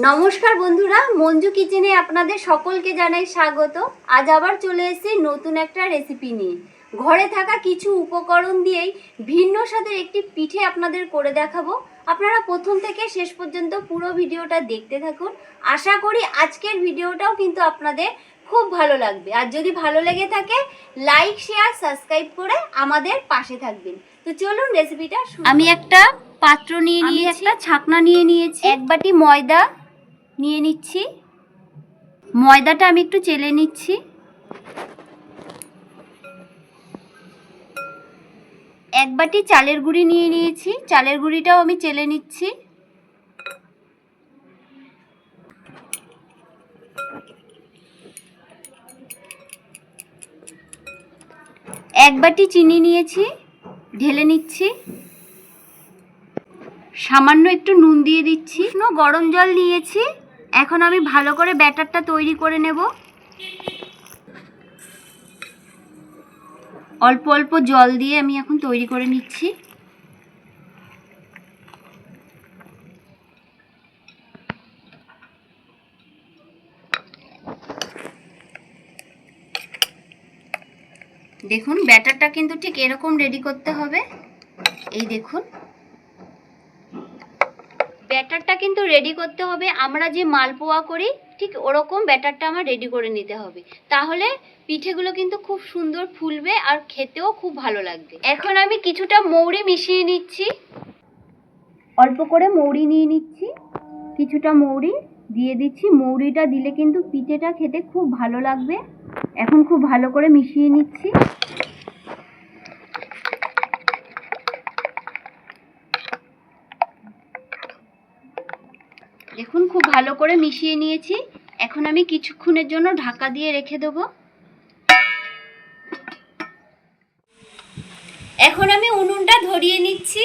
নমস্কার বন্ধুরা, মঞ্জু কিচেনে আপনাদের সকলকে জানাই স্বাগত। আজ আবার চলে এসেছি নতুন একটা রেসিপি নিয়ে। ঘরে থাকা কিছু উপকরণ দিয়েই ভিন্ন স্বাদের একটি পিঠে আপনাদের করে দেখাবো। আপনারা প্রথম থেকে শেষ পর্যন্ত পুরো ভিডিওটা দেখতে থাকুন। আশা করি আজকের ভিডিওটাও কিন্তু আপনাদের খুব ভালো লাগবে। আর যদি ভালো লেগে থাকে লাইক, শেয়ার, সাবস্ক্রাইব করে আমাদের পাশে থাকবেন। তো চলুন রেসিপিটা শুরু। আমি একটা পাত্র নিয়ে নিয়েছি, একটা ছাকনা নিয়ে নিয়েছি, এক বাটি ময়দা নিয়ে নিচ্ছি। ময়দাটা আমি একটু চেলে নিচ্ছি। এক বাটি চালের গুঁড়ি নিয়ে নিয়েছি, চালের গুঁড়িটাও আমি চেলে নিচ্ছি। এক বাটি চিনি নিয়েছি, ঢেলে নিচ্ছি। সামান্য একটু নুন দিয়ে দিচ্ছি। গরম জল নিয়েছি, এখন আমি ভালো করে ব্যাটারটা তৈরি করে নেব। অল্প অল্প জল দিয়ে আমি এখন তৈরি করে নিচ্ছি। দেখুন ব্যাটারটা কিন্তু ঠিক এরকম রেডি করতে হবে। এই দেখুন ব্যাটারটা কিন্তু রেডি করতে হবে। আমরা যে মালপোয়া করি ঠিক ওরকম ব্যাটারটা আমার রেডি করে নিতে হবে, তাহলে পিঠেগুলো কিন্তু খুব সুন্দর ফুলবে আর খেতেও খুব ভালো লাগবে। এখন আমি কিছুটা মৌরি মিশিয়ে নিচ্ছি। অল্প করে মৌরি নিয়ে নিচ্ছি, কিছুটা মৌরি দিয়ে দিচ্ছি। মৌরিটা দিলে কিন্তু পিঠেটা খেতে খুব ভালো লাগবে। এখন খুব ভালো করে মিশিয়ে নিচ্ছি। দেখুন খুব ভালো করে মিশিয়ে নিয়েছি। এখন আমি কিছুক্ষণের জন্য ঢাকা দিয়ে রেখে দেবো। এখন আমি উনুনটা ধরিয়ে নিচ্ছি।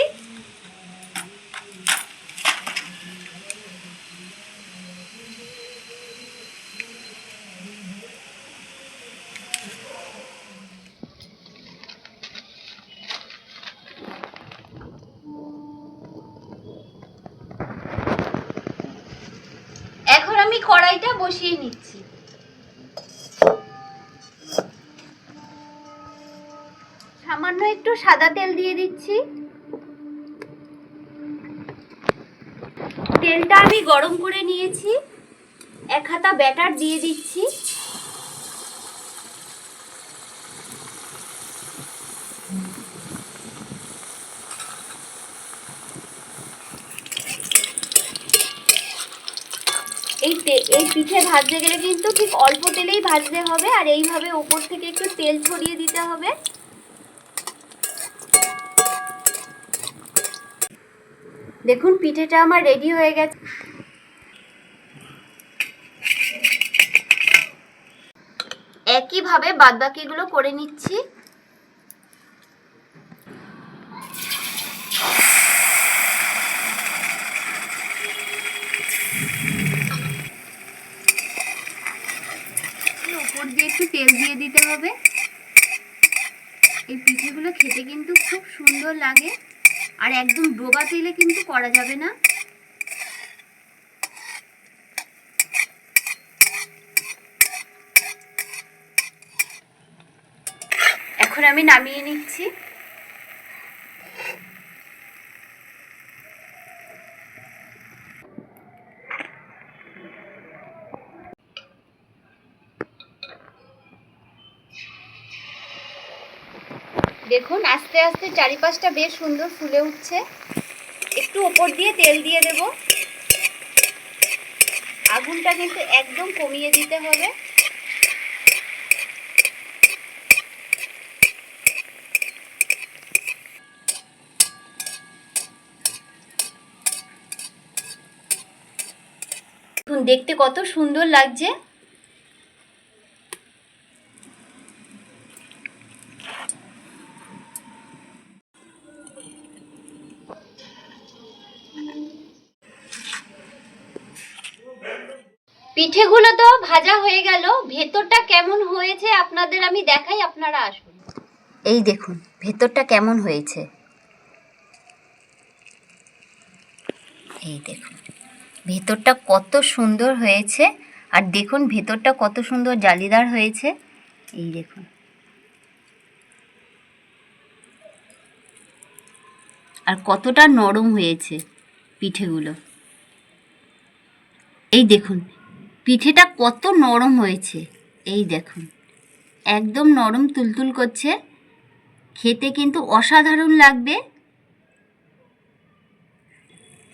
এখন আমি কড়াইটা বসিয়ে নিচ্ছি। সামান্য একটু সাদা তেল দিয়ে দিচ্ছি। তেলটা আমি গরম করে নিয়েছি, এক হাতা ব্যাটার দিয়ে দিচ্ছি। এই পিঠে ভাজতে গেলে কিন্তু ঠিক অল্প তেলেই ভাজতে হবে, আর এইভাবে উপর থেকে একটু তেল ছড়িয়ে দিতে হবে। দেখুন পিঠেটা আমার রেডি হয়ে গেছে। একইভাবে বাদবাকিগুলো করে নিচ্ছি। উপর দিয়ে একটু তেল দিয়ে দিতে হবে। এই পিঠেগুলো খেতে কিন্তু খুব সুন্দর লাগে, আর একদম ডোবা তেলে কিন্তু করা যাবে না। এখন আমি নামিয়ে নিচ্ছি। দেখুন আস্তে আস্তে চারিপাশটা বেশ সুন্দর ফুলে উঠছে। একটু উপর দিয়ে তেল দিয়ে দেব। আগুনটা কিন্তু একদম কমিয়ে দিতে হবে। দেখুন দেখতে কত সুন্দর লাগছে। পিঠেগুলো তো ভাজা হয়ে গেল, ভেতরটা কেমন হয়েছে আপনাদের আমি দেখাই, আপনারা আসুন। এই দেখুন ভেতরটা কেমন হয়েছে। এই দেখুন ভেতরটা কত সুন্দর হয়েছে, আর দেখুন ভেতরটা কত সুন্দর জালিদার হয়েছে। এই দেখুন, আর কতটা নরম হয়েছে পিঠেগুলো। এই দেখুন পিঠেটা কত নরম হয়েছে, এই দেখুন একদম নরম তুলতুল করছে, খেতে কিন্তু অসাধারণ লাগবে।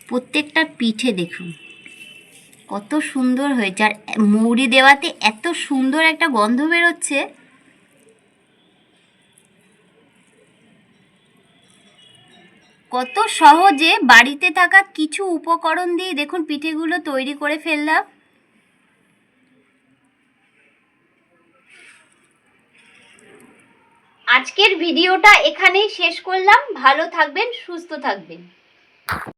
প্রত্যেকটা পিঠে দেখুন কত সুন্দর হয়েছে, আর মৌরি দেওয়াতে এত সুন্দর একটা গন্ধ বেরোচ্ছে। কত সহজে বাড়িতে থাকা কিছু উপকরণ দিয়ে দেখুন পিঠেগুলো তৈরি করে ফেললাম। আজকের ভিডিওটা এখানেই শেষ করলাম। ভালো থাকবেন, সুস্থ থাকবেন।